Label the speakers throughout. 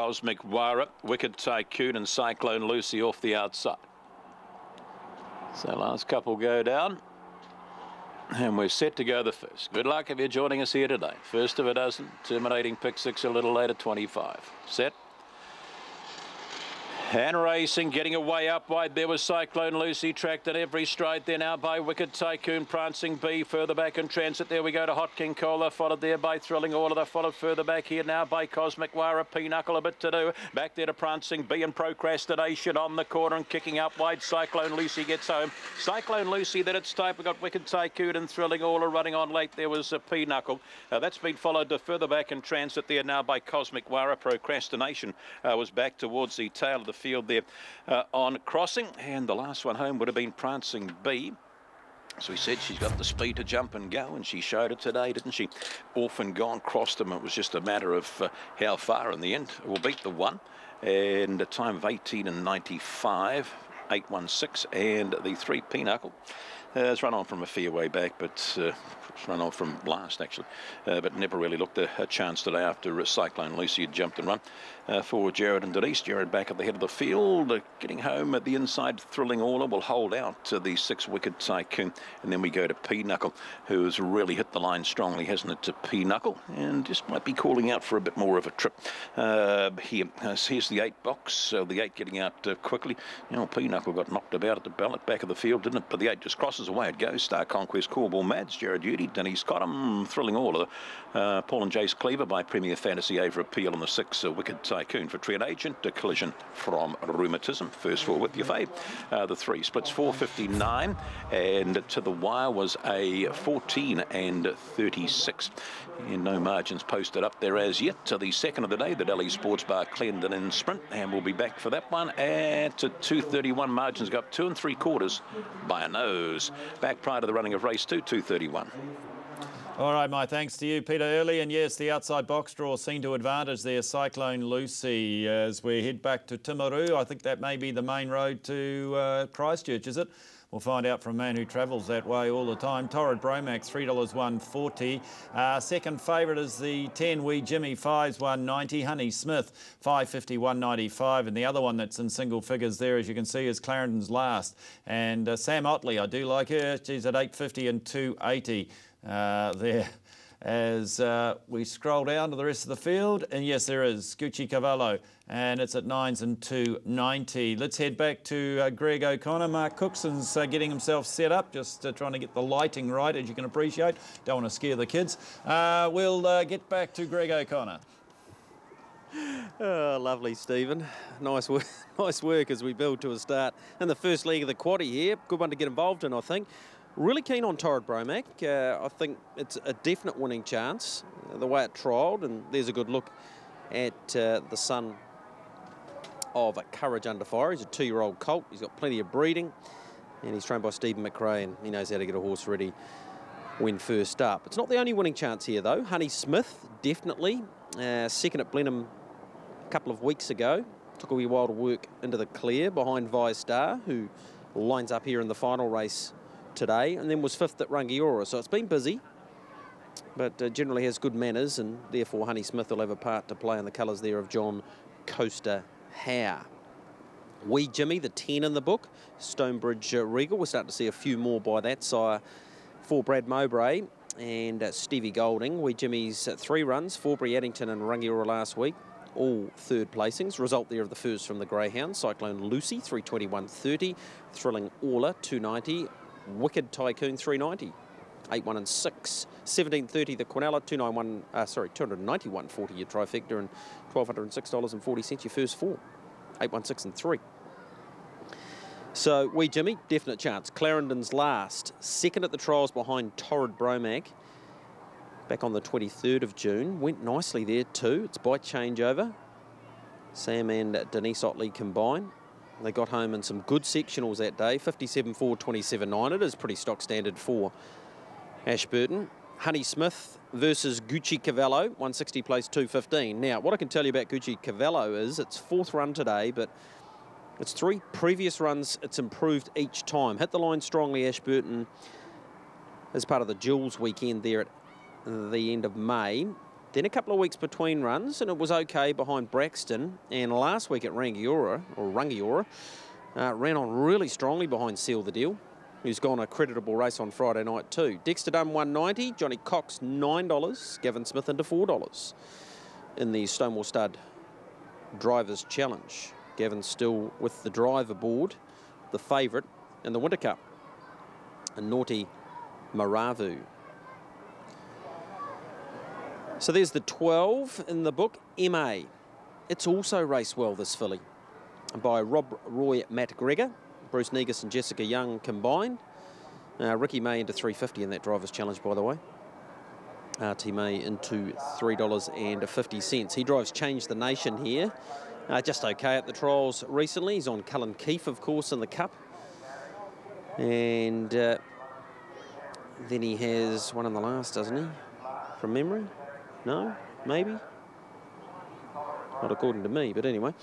Speaker 1: Cosmic Wara, Wicked Tycoon and Cyclone Lusi off the outside. So last couple go down. And we're set to go the first. Good luck if you're joining us here today. First of a dozen, terminating pick 6 a little later, 25. Set. And racing, getting away up wide. There was Cyclone Lusi, tracked at every stride there now by Wicked Tycoon, Prancing B, further back in transit. There we go to Hot King Cola, followed there by Thrilling Order, followed further back here now by Cosmic Wara, Pinochle a bit to do. Back there to Prancing B and Procrastination on the corner and kicking up wide. Cyclone Lusi gets home. Cyclone Lusi, then it's type. We've got Wicked Tycoon and Thrilling Order running on late. There was Pinochle. That's been followed to further back in transit there now by Cosmic Wara. Procrastination was back towards the tail of the field there on crossing, and the last one home would have been Prancing B. As we said, she's got the speed to jump and go, and she showed it today, didn't she? Off and gone, crossed them. It was just a matter of how far in the end. We'll beat the one, and a time of 18 and 95, 8:16, and the 3 Pinochle. It's run on from a fair way back, but it's run on from last, actually. But never really looked a chance today after Cyclone Lusi had jumped and run. For Jared and Denise. Jared back at the head of the field, getting home at the inside. Thrilling Order will hold out to the 6 Wicked Tycoon. And then we go to Pinochle, who's really hit the line strongly, hasn't it, to Pinochle? And just might be calling out for a bit more of a trip here. Here's the 8 box, the 8 getting out quickly. You know, Pinochle got knocked about at the ballot back of the field, didn't it? But the 8 just crosses away. It goes. Star Conquest, Corball Mads, Jared Udy, Denise Cottam, Thrilling Order, Paul and Jace Cleaver by Premier Fantasy Ava Appeal on the 6 Wicked Tycoon for Tread Agent, a collision from rheumatism. First 4 with your fave. The 3 splits 4.59, and to the wire was a 14 and 36. And no margins posted up there as yet. To the second of the day, the Delhi Sports Bar Clendon in sprint, and we'll be back for that one at 2.31. Margins go up 2 3/4 by a nose. Back prior to the running of race 2, 2.31.
Speaker 2: All right, my thanks to you, Peter Early. And yes, the outside box draw seen to advantage there, Cyclone Lusi. As we head back to Timaru, I think that may be the main road to Christchurch, is it? We'll find out from a man who travels that way all the time. Torrid Bromax, $3.140. Second favourite is the 10 Wee Jimmy, 5's 190. Honey Smith, 5.50, 195. And the other one that's in single figures there, as you can see, is Clarendon's Last. And Sam Otley, I do like her. She's at 8.50 and 2.80 there. As we scroll down to the rest of the field, and yes, there is Gucci Cavallo, and it's at 9s and 2.90. Let's head back to Greg O'Connor. Mark Cookson's getting himself set up, just trying to get the lighting right, as you can appreciate. Don't want to scare the kids. We'll get back to Greg O'Connor.
Speaker 3: Oh, lovely, Stephen. Nice work, nice work as we build to a start in the first leg of the quaddie here. Good one to get involved in, I think. Really keen on Torrid Bromac. I think it's a definite winning chance, the way it trialled, and there's a good look at the son of Courage Under Fire. He's a 2-year-old colt. He's got plenty of breeding, and he's trained by Stephen McRae, and he knows how to get a horse ready when first up. It's not the only winning chance here, though. Honey Smith, definitely. Second at Blenheim a couple of weeks ago. Took a wee while to work into the clear behind Vi Star, who lines up here in the final race today, and then was 5th at Rangiora. So it's been busy, but generally has good manners, and therefore Honey Smith will have a part to play in the colours there of John Coaster Howe. Wee Jimmy, the 10 in the book, Stonebridge Regal. We're starting to see a few more by that sire for Brad Mowbray and Stevie Golding. Wee Jimmy's 3 runs, Forbury, Addington and Rangiora last week, all 3rd placings. Result there of the first from the Greyhound, Cyclone Lusi, 321.30, Thrilling Orla, 290, Wicked Tycoon, 390, 8, 1 and 6, 17.30 the Quinella, 291.40 your trifecta, and $1,206.40 your first 4, 8, 1, 6 and 3. So Wee Jimmy, definite chance. Clarendon's Last, second at the trials behind Torrid Bromac, back on the 23rd of June. Went nicely there too. It's by changeover. Sam and Denise Otley combine. They got home in some good sectionals that day, 57.4, 27.9. It is pretty stock standard for Ashburton. Honey Smith versus Gucci Cavallo, 160 place 2.15. Now, what I can tell you about Gucci Cavallo is it's 4th run today, but it's 3 previous runs. It's improved each time. Hit the line strongly, Ashburton, as part of the Jules weekend there at the end of May. Then a couple of weeks between runs, and it was okay behind Braxton. And last week at Rangiora, ran on really strongly behind Seal the Deal, who's gone a creditable race on Friday night too. Dexter Dunn 190, Johnny Cox $9, Gavin Smith into $4 in the Stonewall Stud Drivers' Challenge. Gavin still with the driver board, the favourite in the Winter Cup. And Naughty Maravu. So there's the 12 in the book, MA. It's also raced well, this filly, by Rob Roy, Matt Gregor, Bruce Negus and Jessica Young combined. Ricky May into $3.50 in that Drivers' Challenge, by the way. RT May into $3.50. He drives Change the Nation here. Just okay at the trials recently. He's on Cullen Keefe, of course, in the Cup. And then he has one in the last, doesn't he? From memory? No? Maybe? Not according to me, but anyway.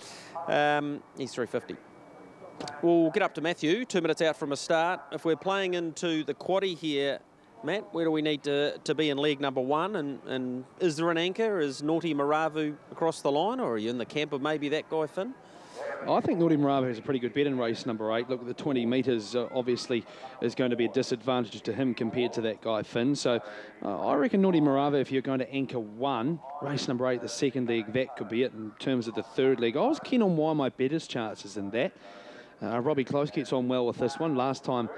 Speaker 3: He's $3.50. We'll get up to Matthew, 2 minutes out from a start. If we're playing into the quaddie here, Matt, where do we need to be in leg number 1? And is there an anchor? Is Naughty Maravu across the line, or are you in the camp of maybe that guy, Finn?
Speaker 4: I think Naughty Maravu has a pretty good bet in race number 8. Look, the 20 metres obviously is going to be a disadvantage to him compared to that guy, Finn. So I reckon Naughty Maravu, if you're going to anchor 1, race number 8, the second leg, that could be it. In terms of the third leg, I was keen on why my better's chances in that. Robbie Close gets on well with this one. Last time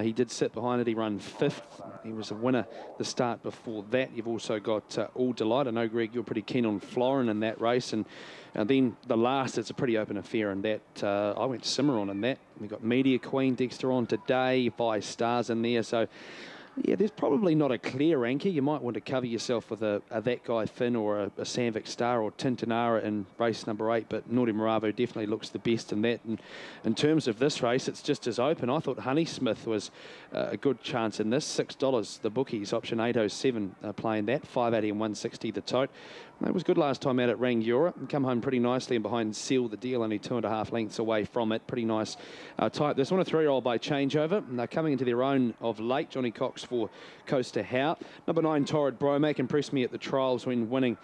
Speaker 4: he did sit behind it, he ran 5th. He was a winner the start before that. You've also got All Delight. I know, Greg, you're pretty keen on Florin in that race. And then the last, it's a pretty open affair in that. I went Cimarron in that. We've got Media Queen, Dexter on today, 5 stars in there. So, yeah, there's probably not a clear anchor. You might want to cover yourself with a That Guy Finn or a Sandvik Star or Tintinara in race number 8, but Naughty Maravu definitely looks the best in that. And in terms of this race, it's just as open. I thought Honeysmith was a good chance in this. $6, the bookies, option 807 playing that, 580 and 160 the tote. It was good last time out at Rangiora and come home pretty nicely and behind Seal the Deal, only 2.5 lengths away from it. Pretty nice type. This one a 3-year-old by Changeover, and they're coming into their own of late. Johnny Cox for Coaster Howe. Number 9, Torrid Bromac, impressed me at the trials when winning